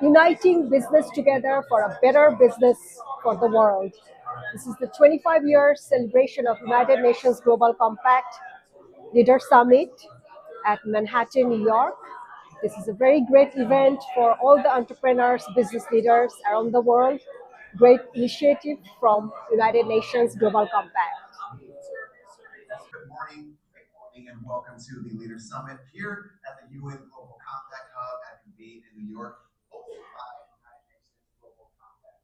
uniting business together for a better business for the world. This is the 25-year celebration of United Nations Global Compact Leader Summit at Manhattan, New York. This is a very great event for all the entrepreneurs, business leaders around the world. Great initiative from United Nations Global Compact. Good morning, and welcome to the Leader Summit here at the UN Global Compact Hub at Convene in New York, hosted by United Nations Global Compact.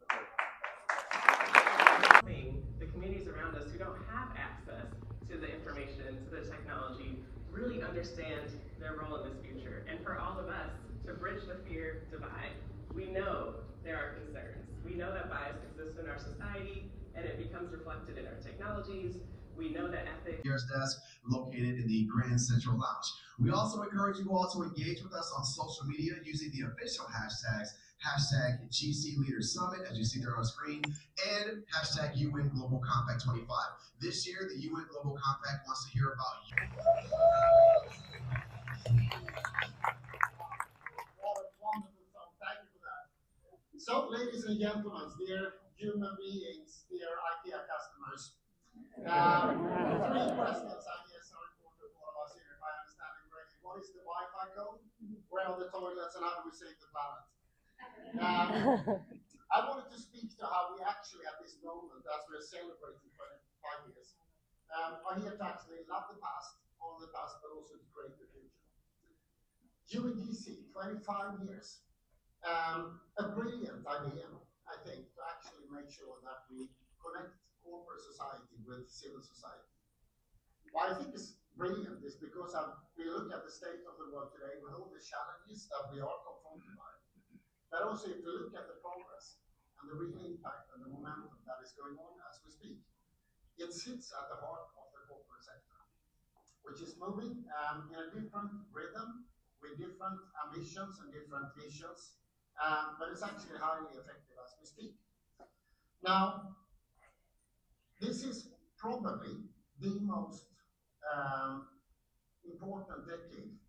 The communities around us who don't have access to the information, to the technology, really understand their role in this future. And for all of us to bridge the fear divide, we know there are concerns. We know that bias exists in our society and it becomes reflected in our technologies. We know that ethics. Desk located in the Grand Central Lounge. We also encourage you all to engage with us on social media using the official hashtags #GC Leader Summit, as you see there on screen, and #UN Global Compact 25. This year, the UN Global Compact wants to hear about you. What a wonderful song. Thank you for that. So, ladies and gentlemen, dear human beings, dear IKEA customers, three questions, I guess, are important for all of us here, if I understand it correctly. What is the Wi-Fi code? Where are the toilets, and how do we save the planet? I wanted to speak to how we actually, at this moment, as we're celebrating 25 years, are here to actually love the past, honor the past, but also to create the future. UNGC, 25 years. A brilliant idea, I think, to actually make sure that we connect corporate society with civil society. Why I think it's brilliant is because we look at the state of the world today with all the challenges that we are confronted by. But also, if you look at the progress and the real impact and the momentum that is going on as we speak, it sits at the heart of the corporate sector, which is moving in a different rhythm with different ambitions and different visions, but it's actually highly effective as we speak. Now, this is probably the most important decade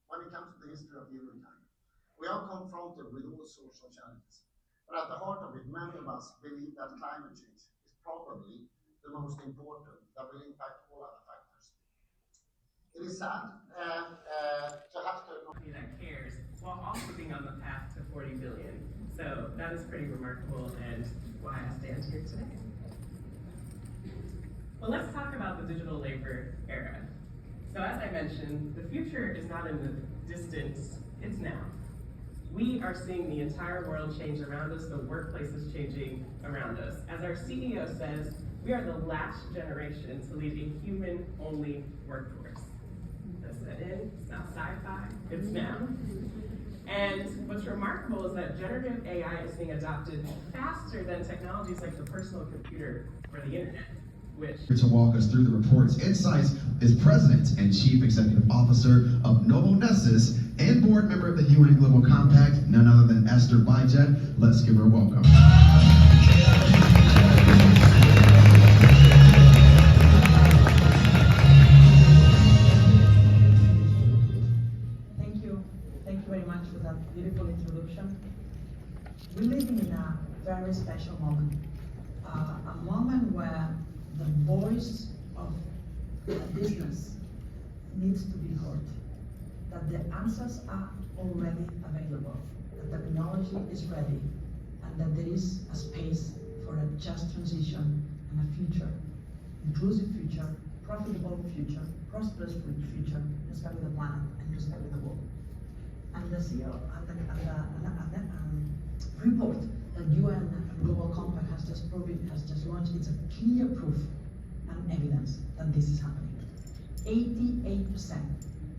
when it comes to the history of humankind. We are confronted with all social challenges, but at the heart of it, many of us believe that climate change is probably the most important that will impact all other factors. It is sad to have to that cares while also being on the path to 40 billion. So that is pretty remarkable and why I stand here today. Well, let's talk about the digital labor era. So as I mentioned, the future is not in the distance, it's now. We are seeing the entire world change around us, the workplace is changing around us. As our CEO says, we are the last generation to lead a human-only workforce. That's not in, it's not sci-fi, it's now. And what's remarkable is that generative AI is being adopted faster than technologies like the personal computer or the internet. To walk us through the report's insights is President and Chief Executive Officer of Novo and board member of the UN Global Compact, none other than Esther Byjet. Let's give her a welcome. Thank you very much for that beautiful introduction. We're living in a very special moment, a moment where the voice of business needs to be heard, that the answers are already available, that the technology is ready, and that there is a space for a just transition and a future, inclusive future, profitable future, prosperous future, respect the planet and respect the world. And the CEO and the report that UN Global Compact has just launched, it's a clear proof and evidence that this is happening. 88%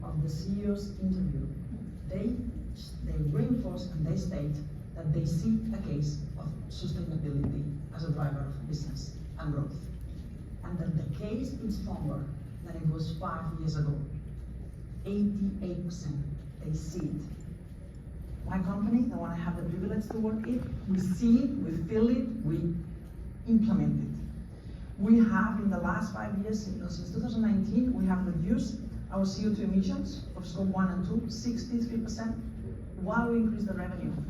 of the CEOs interviewed, they reinforce and they state that they see a case of sustainability as a driver of business and growth. And that the case is stronger than it was 5 years ago. 88%, they see it. My company, the one I have the privilege to work in, we see it, we feel it, we implement it. We have, in the last 5 years, since 2019, we have reduced our CO2 emissions of scope 1 and 2, 63%. while we increase the revenue.